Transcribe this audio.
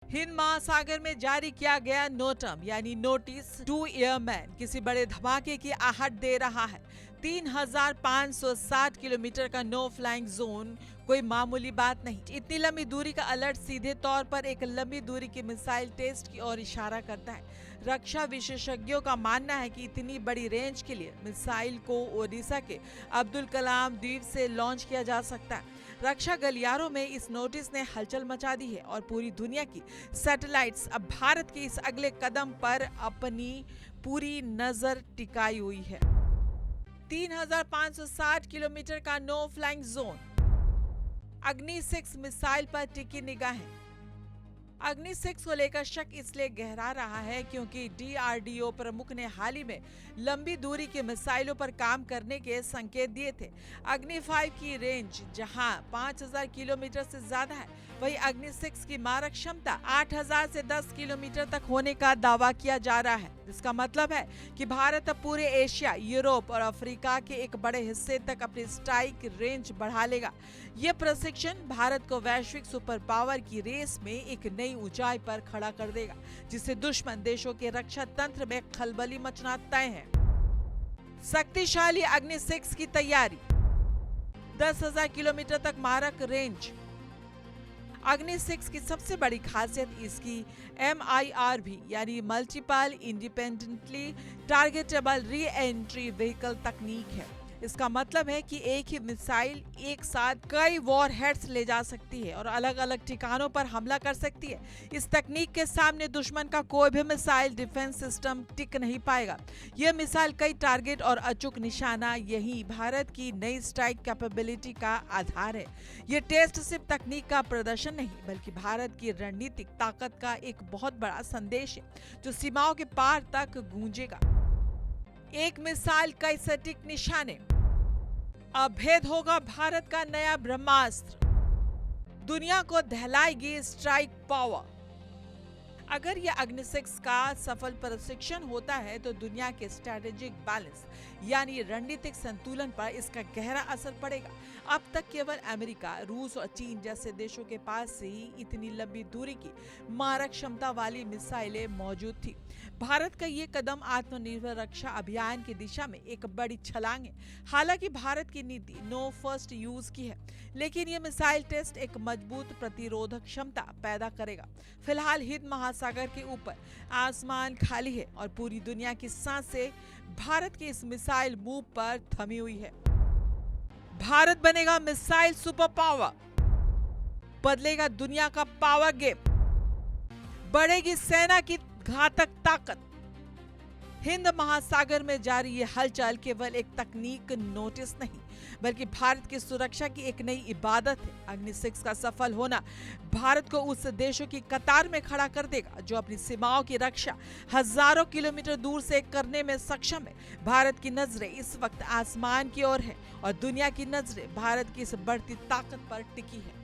हिंद महासागर में जारी किया गया नोटम यानी नोटिस टू एयरमैन किसी बड़े धमाके की आहट दे रहा है। 3,560 किलोमीटर का नो फ्लाइंग जोन कोई मामूली बात नहीं। इतनी लंबी दूरी का अलर्ट सीधे तौर पर एक लंबी दूरी की मिसाइल टेस्ट की ओर इशारा करता है। रक्षा विशेषज्ञों का मानना है कि इतनी बड़ी रेंज के लिए मिसाइल को ओडिशा के अब्दुल कलाम द्वीप से लॉन्च किया जा सकता है। रक्षा गलियारों में इस नोटिस ने हलचल मचा दी है और पूरी दुनिया की सैटेलाइट्स अब भारत के इस अगले कदम पर अपनी पूरी नजर टिकाई हुई है। 3,560 किलोमीटर का नो फ्लाइंग जोन। अग्नि 6 मिसाइल पर टिकी निगाहें। अग्नि 6 को लेकर शक इसलिए गहरा रहा है क्योंकि DRDO प्रमुख ने हाल ही में लंबी दूरी की मिसाइलों पर काम करने के संकेत दिए थे। अग्नि 5 की रेंज जहां 5,000 किलोमीटर से ज्यादा है, वहीं अग्नि 6 की मारक क्षमता 8,000 से 10 किलोमीटर तक होने का दावा किया जा रहा है। इसका मतलब है कि भारत अब पूरे एशिया, यूरोप और अफ्रीका के एक बड़े हिस्से तक अपनी स्ट्राइक रेंज बढ़ा लेगा। यह प्रशिक्षण भारत को वैश्विक सुपर पावर की रेस में एक नई ऊंचाई पर खड़ा कर देगा, जिससे दुश्मन देशों के रक्षा तंत्र में खलबली मचना तय है। शक्तिशाली अग्नि 6 की तैयारी। 10,000 किलोमीटर तक मारक रेंज। अग्नि 6 की सबसे बड़ी खासियत इसकी MIRV यानी multiple independently targetable re entry vehicle तकनीक है। इसका मतलब है कि एक ही मिसाइल एक साथ कई वॉर हेड्स ले जा सकती है और अलग अलग ठिकानों पर हमला कर सकती है। इस तकनीक के सामने दुश्मन का कोई भी मिसाइल डिफेंस सिस्टम टिक नहीं पाएगा। यह मिसाइल कई टारगेट और अचूक निशाना, यही भारत की नई स्ट्राइक कैपेबिलिटी का आधार है। यह टेस्ट सिर्फ तकनीक का प्रदर्शन नहीं, बल्कि भारत की रणनीतिक ताकत का एक बहुत बड़ा संदेश है, जो सीमाओं के पार तक गूंजेगा। एक मिसाइल, कई सटीक निशाने। अब भेद होगा भारत का नया ब्रह्मास्त्र। दुनिया को दहलाएगी स्ट्राइक पावर। अगर यह अग्नि 6 का सफल प्रशिक्षण होता है तो दुनिया के स्ट्रेटेजिक बैलेंस यानी रणनीतिक संतुलन पर इसका गहरा असर पड़ेगा। अब तक केवल अमेरिका, रूस और चीन जैसे देशों के पास ही इतनी लंबी दूरी की मारक क्षमता वाली मिसाइलें मौजूद थी। भारत का ये कदम आत्मनिर्भर रक्षा अभियान की दिशा में एक बड़ी छलांग है। हालांकि भारत की नीति नो फर्स्ट यूज की है, लेकिन यह मिसाइल टेस्ट एक मजबूत प्रतिरोधक क्षमता पैदा करेगा। फिलहाल हिंद महासागर के ऊपर आसमान खाली है और पूरी दुनिया की सांसें भारत के इस मिसाइल मूव पर थमी हुई है। भारत बनेगा मिसाइल सुपर पावर, बदलेगा दुनिया का पावर गेम, बढ़ेगी सेना की घातक ताकत। हिंद महासागर में जारी ये हलचल केवल एक तकनीक नोटिस नहीं, बल्कि भारत की सुरक्षा की एक नई इबादत है। अग्नि 6 का सफल होना भारत को उस देशों की कतार में खड़ा कर देगा जो अपनी सीमाओं की रक्षा हजारों किलोमीटर दूर से करने में सक्षम है। भारत की नजरें इस वक्त आसमान की ओर है और दुनिया की नजरें भारत की इस बढ़ती ताकत पर टिकी है।